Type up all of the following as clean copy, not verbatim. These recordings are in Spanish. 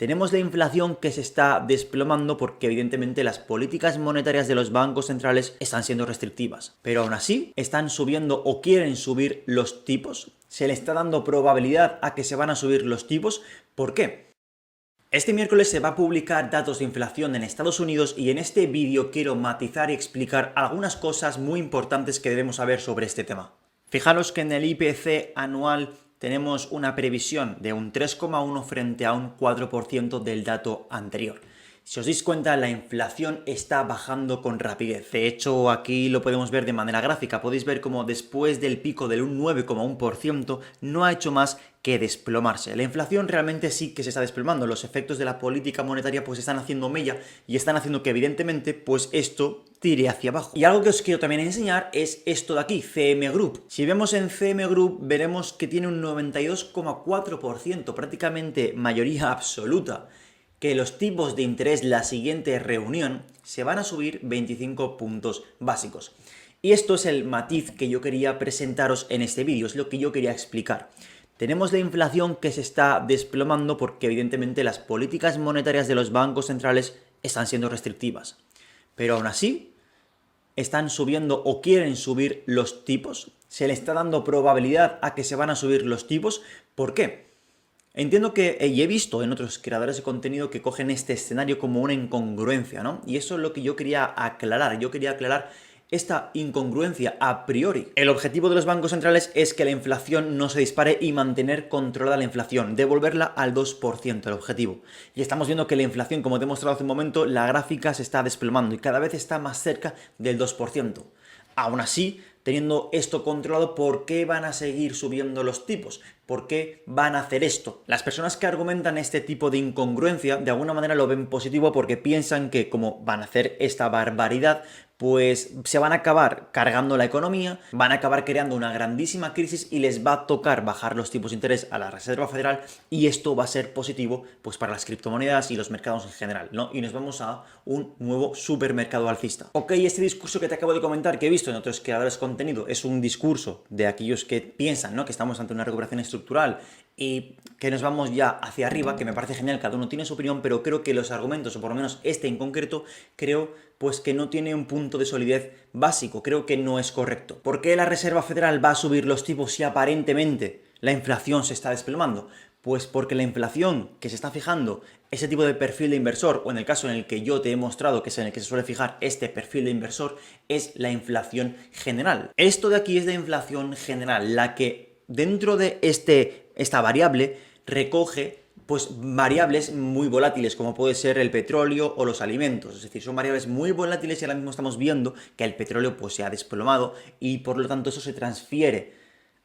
Tenemos la inflación que se está desplomando porque evidentemente las políticas monetarias de los bancos centrales están siendo restrictivas. Pero aún así están subiendo o quieren subir los tipos. Se le está dando probabilidad a que se van a subir los tipos. ¿Por qué? Este miércoles se va a publicar datos de inflación en Estados Unidos y en este vídeo quiero matizar y explicar algunas cosas muy importantes que debemos saber sobre este tema. Fijaros que en el IPC anual tenemos una previsión de un 3,1 frente a un 4% del dato anterior. Si os dais cuenta, la inflación está bajando con rapidez. De hecho, aquí lo podemos ver de manera gráfica. Podéis ver como después del pico del 9,1% no ha hecho más que desplomarse. La inflación realmente sí que se está desplomando. Los efectos de la política monetaria pues están haciendo mella y están haciendo que evidentemente pues esto tire hacia abajo. Y algo que os quiero también enseñar es esto de aquí, CM Group. Si vemos en CM Group veremos que tiene un 92,4%, prácticamente mayoría absoluta, que los tipos de interés la siguiente reunión se van a subir 25 puntos básicos. Y esto es el matiz que yo quería presentaros en este vídeo, es lo que yo quería explicar. Tenemos la inflación que se está desplomando porque evidentemente las políticas monetarias de los bancos centrales están siendo restrictivas. Pero aún así, están subiendo o quieren subir los tipos. Se le está dando probabilidad a que se van a subir los tipos. ¿Por qué? Entiendo que, y he visto en otros creadores de contenido que cogen este escenario como una incongruencia, ¿no? Y eso es lo que yo quería aclarar. Yo quería aclarar esta incongruencia a priori. El objetivo de los bancos centrales es que la inflación no se dispare y mantener controlada la inflación, devolverla al 2%, el objetivo. Y estamos viendo que la inflación, como te he mostrado hace un momento, la gráfica se está desplomando y cada vez está más cerca del 2%. Aún así, teniendo esto controlado, ¿por qué van a seguir subiendo los tipos? ¿Por qué van a hacer esto? Las personas que argumentan este tipo de incongruencia, de alguna manera lo ven positivo porque piensan que como van a hacer esta barbaridad, pues se van a acabar cargando la economía, van a acabar creando una grandísima crisis y les va a tocar bajar los tipos de interés a la Reserva Federal y esto va a ser positivo pues para las criptomonedas y los mercados en general, ¿no? Y nos vamos a un nuevo supermercado alcista. Ok, este discurso que te acabo de comentar, que he visto en otros creadores de contenido, es un discurso de aquellos que piensan, ¿no?, que estamos ante una recuperación estructural y que nos vamos ya hacia arriba, que me parece genial, cada uno tiene su opinión, pero creo que los argumentos, o por lo menos este en concreto, creo pues que no tiene un punto de solidez básico, creo que no es correcto. ¿Por qué la Reserva Federal va a subir los tipos si aparentemente la inflación se está desplomando? Pues porque la inflación que se está fijando ese tipo de perfil de inversor, o en el caso en el que yo te he mostrado que es en el que se suele fijar este perfil de inversor, es la inflación general. Esto de aquí es la inflación general, la que dentro de esta variable recoge pues variables muy volátiles, como puede ser el petróleo o los alimentos. Es decir, son variables muy volátiles y ahora mismo estamos viendo que el petróleo pues se ha desplomado y por lo tanto eso se transfiere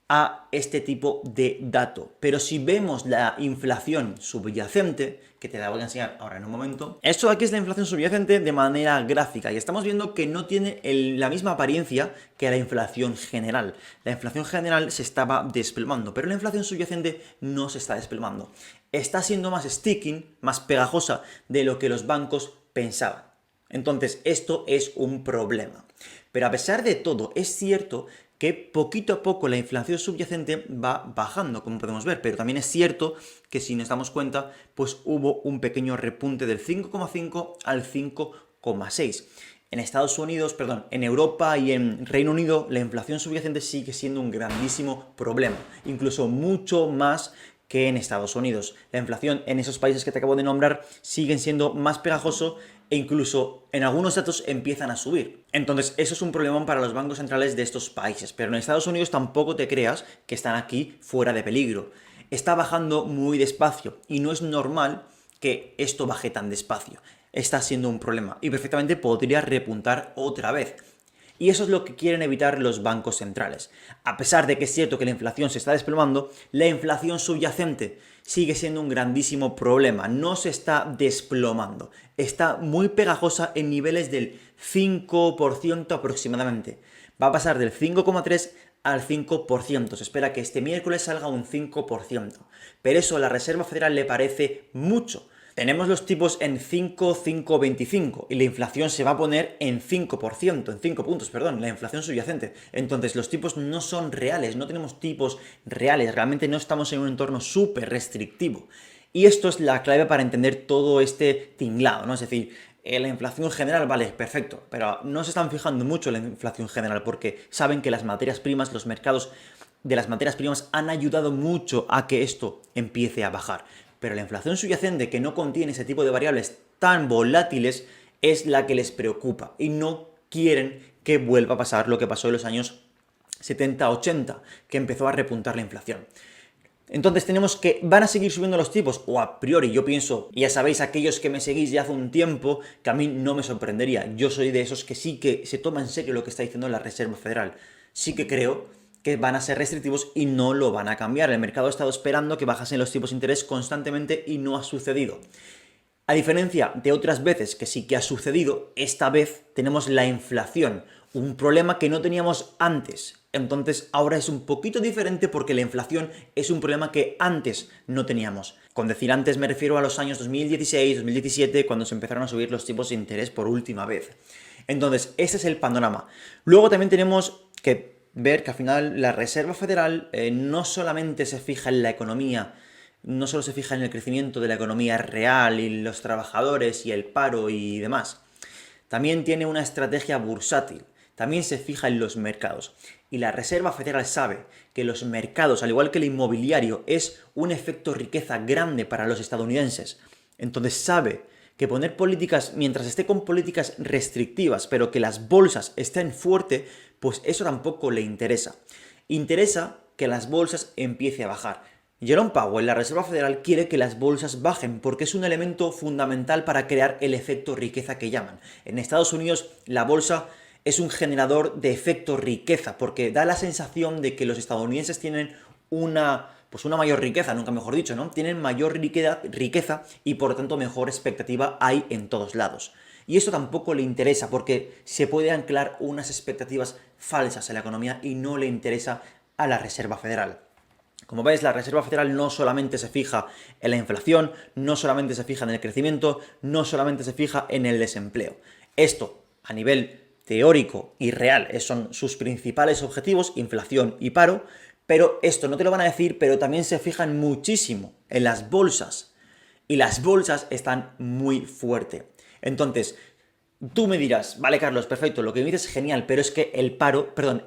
a este tipo de dato. Pero si vemos la inflación subyacente, que te la voy a enseñar ahora en un momento, esto de aquí es la inflación subyacente de manera gráfica y estamos viendo que no tiene la misma apariencia que la inflación general. La inflación general se estaba desplomando, pero la inflación subyacente no se está desplomando. Está siendo más sticking, más pegajosa de lo que los bancos pensaban. Entonces, esto es un problema. Pero a pesar de todo, es cierto que poquito a poco la inflación subyacente va bajando, como podemos ver, pero también es cierto que si nos damos cuenta, pues hubo un pequeño repunte del 5,5 al 5,6. En Estados Unidos, perdón, en Europa y en Reino Unido, la inflación subyacente sigue siendo un grandísimo problema, incluso mucho más que en Estados Unidos. La inflación en esos países que te acabo de nombrar siguen siendo más pegajoso e incluso en algunos datos empiezan a subir. Entonces eso es un problemón para los bancos centrales de estos países, pero en Estados Unidos tampoco te creas que están aquí fuera de peligro. Está bajando muy despacio y no es normal que esto baje tan despacio. Está siendo un problema y perfectamente podría repuntar otra vez. Y eso es lo que quieren evitar los bancos centrales. A pesar de que es cierto que la inflación se está desplomando, la inflación subyacente sigue siendo un grandísimo problema. No se está desplomando. Está muy pegajosa en niveles del 5% aproximadamente. Va a pasar del 5,3% al 5%. Se espera que este miércoles salga un 5%. Pero eso a la Reserva Federal le parece mucho. Tenemos los tipos en 5,25 y la inflación se va a poner en 5%, en 5 puntos, perdón, la inflación subyacente. Entonces los tipos no son reales, no tenemos tipos reales, realmente no estamos en un entorno súper restrictivo. Y esto es la clave para entender todo este tinglado, ¿no? Es decir, la inflación general, vale, perfecto, pero no se están fijando mucho en la inflación general porque saben que las materias primas, los mercados de las materias primas han ayudado mucho a que esto empiece a bajar. Pero la inflación subyacente, que no contiene ese tipo de variables tan volátiles, es la que les preocupa y no quieren que vuelva a pasar lo que pasó en los años 70-80, que empezó a repuntar la inflación. Entonces tenemos que van a seguir subiendo los tipos, o a priori yo pienso, ya sabéis, aquellos que me seguís ya hace un tiempo, que a mí no me sorprendería. Yo soy de esos que sí que se toma en serio lo que está diciendo la Reserva Federal. Sí que creo que van a ser restrictivos y no lo van a cambiar. El mercado ha estado esperando que bajasen los tipos de interés constantemente y no ha sucedido. A diferencia de otras veces que sí que ha sucedido, esta vez tenemos la inflación, un problema que no teníamos antes. Entonces ahora es un poquito diferente porque la inflación es un problema que antes no teníamos. Con decir antes me refiero a los años 2016, 2017, cuando se empezaron a subir los tipos de interés por última vez. Entonces, ese es el panorama. Luego también tenemos que ver que al final la Reserva Federal no solamente se fija en la economía, no solo se fija en el crecimiento de la economía real y los trabajadores y el paro y demás. También tiene una estrategia bursátil, también se fija en los mercados. Y la Reserva Federal sabe que los mercados, al igual que el inmobiliario, es un efecto riqueza grande para los estadounidenses. Entonces sabe que poner políticas, mientras esté con políticas restrictivas, pero que las bolsas estén fuertes, pues eso tampoco le interesa. Interesa que las bolsas empiecen a bajar. Jerome Powell, la Reserva Federal, quiere que las bolsas bajen porque es un elemento fundamental para crear el efecto riqueza que llaman. En Estados Unidos, la bolsa es un generador de efecto riqueza porque da la sensación de que los estadounidenses tienen una mayor riqueza, nunca mejor dicho, ¿no? Tienen mayor riqueza y por lo tanto mejor expectativa hay en todos lados. Y eso tampoco le interesa porque se puede anclar unas expectativas falsas en la economía y no le interesa a la Reserva Federal. Como veis, la Reserva Federal no solamente se fija en la inflación, no solamente se fija en el crecimiento, no solamente se fija en el desempleo. Esto, a nivel teórico y real, son sus principales objetivos, inflación y paro, pero esto no te lo van a decir, pero también se fijan muchísimo en las bolsas. Y las bolsas están muy fuertes. Entonces, tú me dirás, vale Carlos, perfecto, lo que me dices es genial, pero es que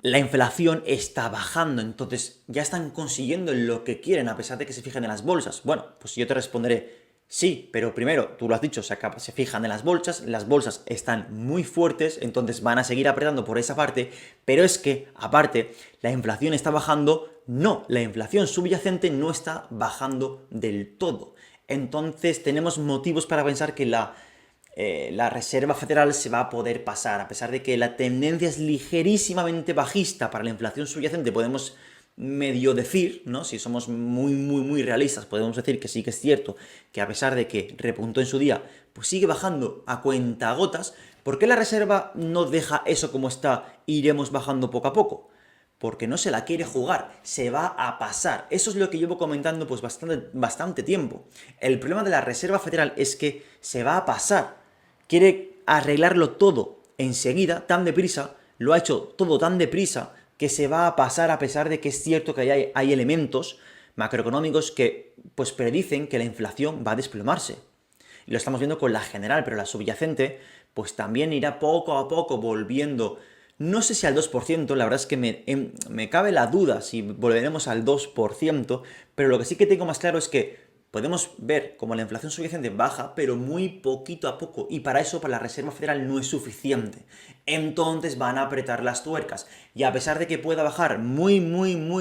la inflación está bajando, entonces ya están consiguiendo lo que quieren a pesar de que se fijen en las bolsas. Bueno, pues yo te responderé, sí, pero primero, tú lo has dicho, se fijan en las bolsas están muy fuertes, entonces van a seguir apretando por esa parte, pero es que, aparte, la inflación está bajando, no, la inflación subyacente no está bajando del todo. Entonces tenemos motivos para pensar que la Reserva Federal se va a poder pasar, a pesar de que la tendencia es ligerísimamente bajista para la inflación subyacente, podemos medio decir, ¿no? Si somos muy realistas, podemos decir que sí que es cierto que a pesar de que repuntó en su día, pues sigue bajando a cuentagotas. ¿Por qué la Reserva no deja eso como está e iremos bajando poco a poco? Porque no se la quiere jugar, se va a pasar. Eso es lo que llevo comentando pues bastante tiempo. El problema de la Reserva Federal es que se va a pasar. Quiere arreglarlo todo enseguida, tan deprisa, lo ha hecho todo tan deprisa que se va a pasar a pesar de que es cierto que hay elementos macroeconómicos que pues predicen que la inflación va a desplomarse. Y lo estamos viendo con la general, pero la subyacente pues también irá poco a poco volviendo. No sé si al 2%, la verdad es que me cabe la duda si volveremos al 2%, pero lo que sí que tengo más claro es que podemos ver como la inflación subyacente baja, pero muy poquito a poco, y para eso para la Reserva Federal no es suficiente. Entonces van a apretar las tuercas, y a pesar de que pueda bajar muy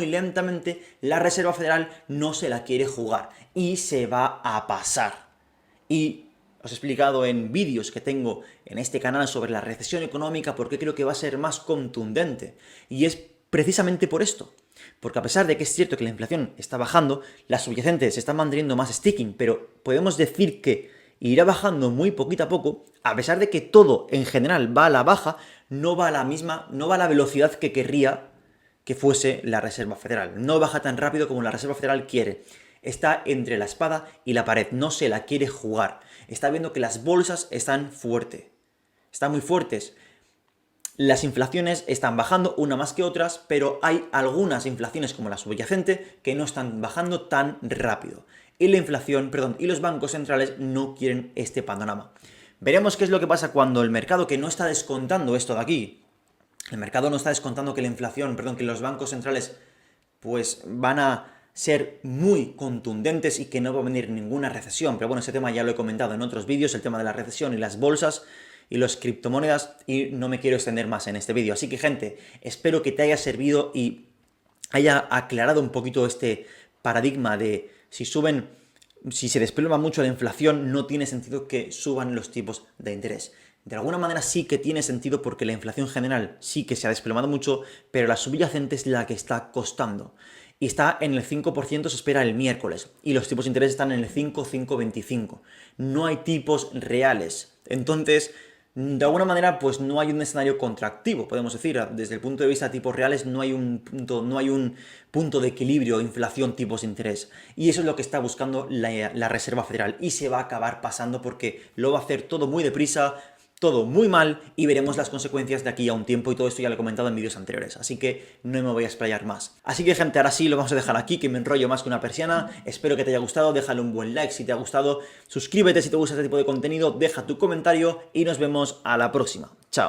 lentamente, la Reserva Federal no se la quiere jugar, y se va a pasar. Y os he explicado en vídeos que tengo en este canal sobre la recesión económica porque creo que va a ser más contundente. Y es precisamente por esto. Porque a pesar de que es cierto que la inflación está bajando, la subyacente se está manteniendo más sticking, pero podemos decir que irá bajando muy poquito a poco, a pesar de que todo en general va a la baja, no va a la velocidad que querría que fuese la Reserva Federal. No baja tan rápido como la Reserva Federal quiere. Está entre la espada y la pared, no se la quiere jugar. Está viendo que las bolsas están fuertes. Están muy fuertes. Las inflaciones están bajando, una más que otras, pero hay algunas inflaciones como la subyacente que no están bajando tan rápido. y la inflación, perdón, y los bancos centrales no quieren este panorama. Veremos qué es lo que pasa cuando el mercado, que no está descontando esto de aquí, el mercado no está descontando que la inflación, perdón, que los bancos centrales pues van a ser muy contundentes y que no va a venir ninguna recesión. Pero bueno, ese tema ya lo he comentado en otros vídeos, el tema de la recesión y las bolsas y las criptomonedas, y no me quiero extender más en este vídeo. Así que, gente, espero que te haya servido y haya aclarado un poquito este paradigma de si se desploma mucho la inflación, no tiene sentido que suban los tipos de interés. De alguna manera sí que tiene sentido porque la inflación general sí que se ha desplomado mucho, pero la subyacente es la que está costando. Y está en el 5%, se espera el miércoles. Y los tipos de interés están en el 5,25. No hay tipos reales. Entonces, de alguna manera, pues no hay un escenario contractivo, podemos decir. Desde el punto de vista de tipos reales, no hay un punto de equilibrio, inflación, tipos de interés. Y eso es lo que está buscando la Reserva Federal. Y se va a acabar pasando porque lo va a hacer todo muy deprisa, todo muy mal, y veremos las consecuencias de aquí a un tiempo, y todo esto ya lo he comentado en vídeos anteriores, así que no me voy a explayar más. Así que, gente, ahora sí lo vamos a dejar aquí, que me enrollo más que una persiana. Espero que te haya gustado, déjale un buen like si te ha gustado, suscríbete si te gusta este tipo de contenido, deja tu comentario y nos vemos a la próxima. Chao.